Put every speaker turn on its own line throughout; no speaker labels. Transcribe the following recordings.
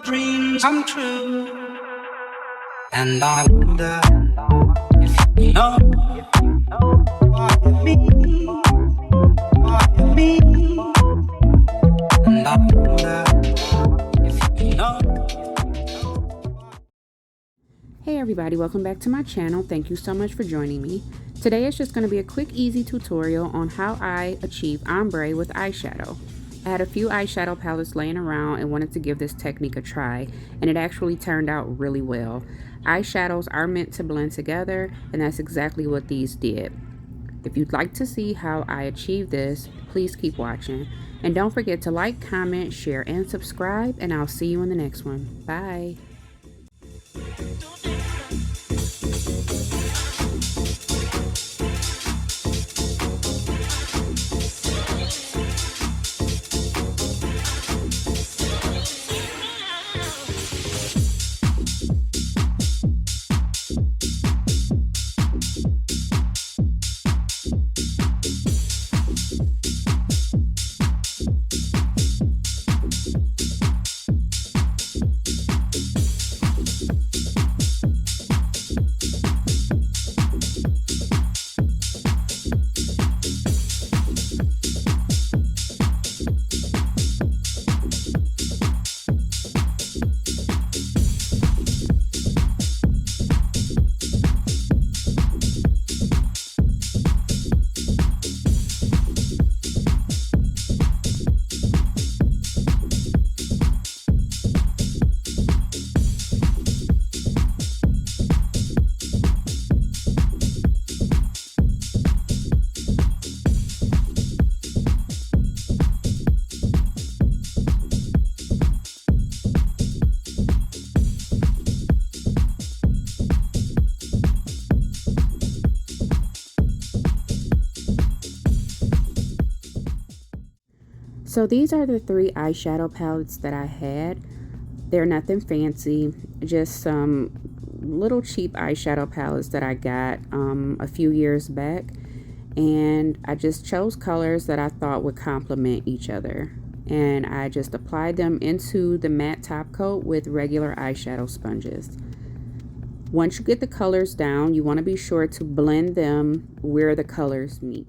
dreams come true. And I wonder if you know what you mean, what you mean. And I wonder if you know.
Hey everybody, welcome back to my channel. Thank you so much for joining me. Today is just going to be a quick easy tutorial on how I achieve ombre with eyeshadow. I had a few eyeshadow palettes laying around and wanted to give this technique a try, and it actually turned out really well. Eyeshadows are meant to blend together, and that's exactly what these did. If you'd like to see how I achieve this, please keep watching. And don't forget to like, comment, share, and subscribe, and I'll see you in the next one. Bye! So these are the 3 eyeshadow palettes that I had. They're nothing fancy, just some little cheap eyeshadow palettes that I got a few years back. And I just chose colors that I thought would complement each other. And I just applied them into the matte top coat with regular eyeshadow sponges. Once you get the colors down, you want to be sure to blend them where the colors meet.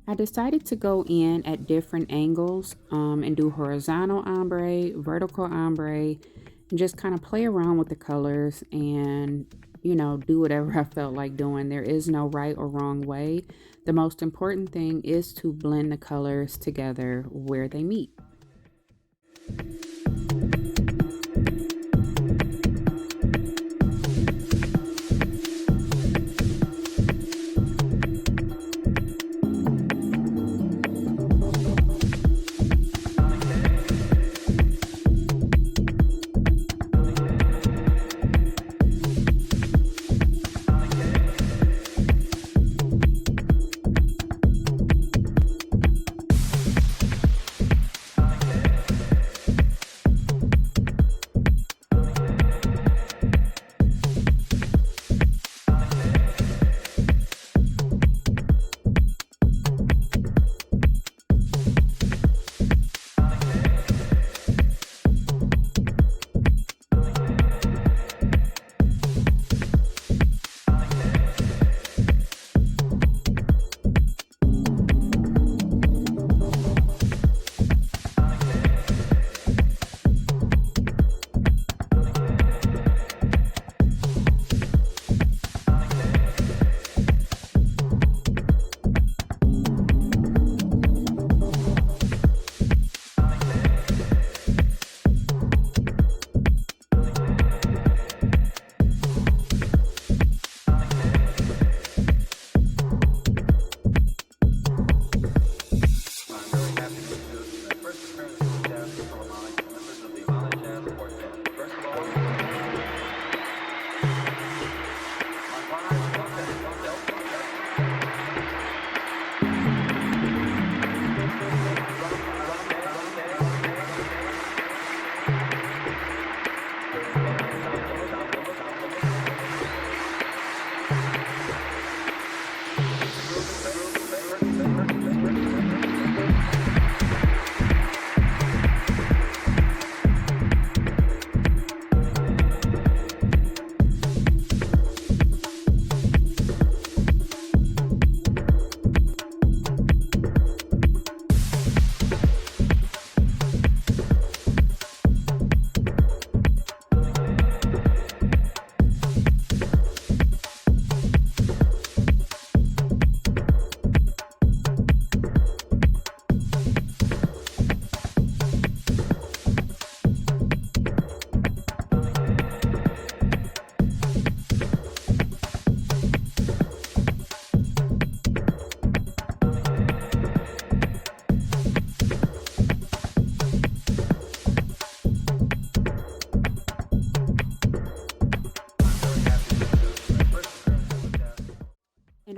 I decided to go in at different angles and do horizontal ombre, vertical ombre, and just kind of play around with the colors and, you know, do whatever I felt like doing. There is no right or wrong way. The most important thing is to blend the colors together where they meet.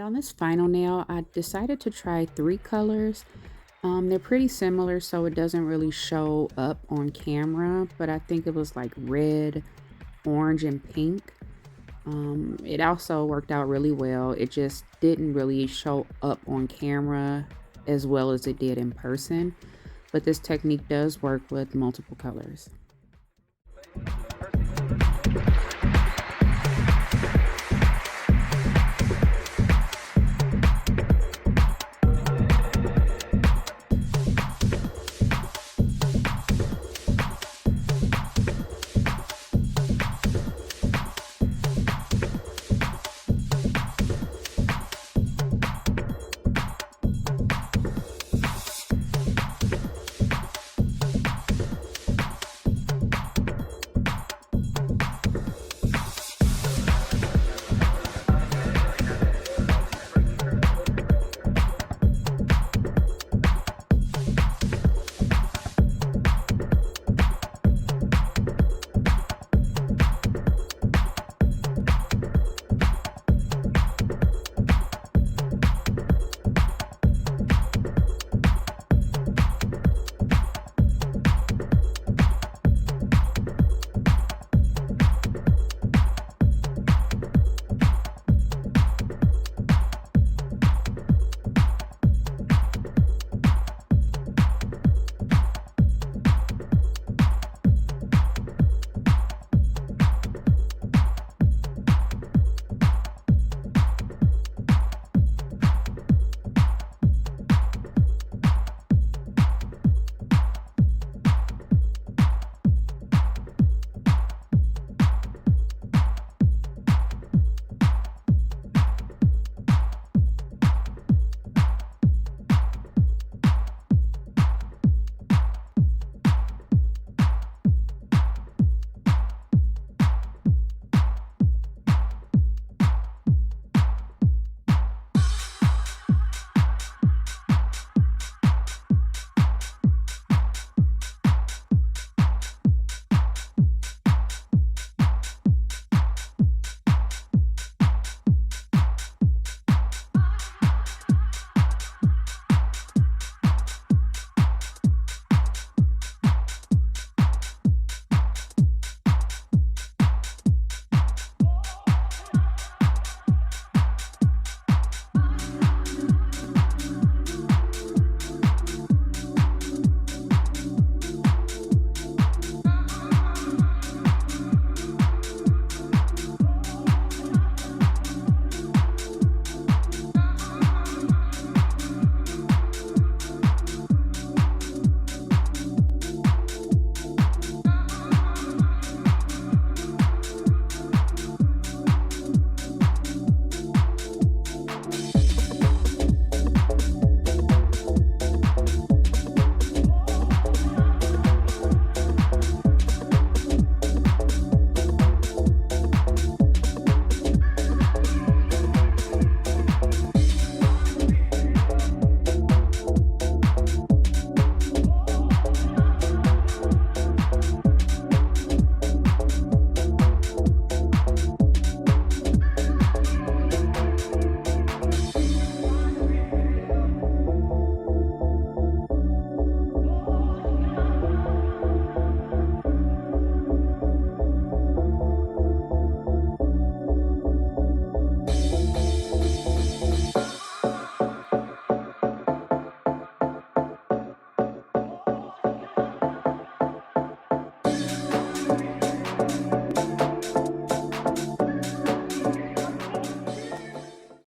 on this final nail, I decided to try 3 colors. They're pretty similar, so it doesn't really show up on camera, but I think it was like red, orange, and pink. It also worked out really well. It just didn't really show up on camera as well as it did in person, but this technique does work with multiple colors.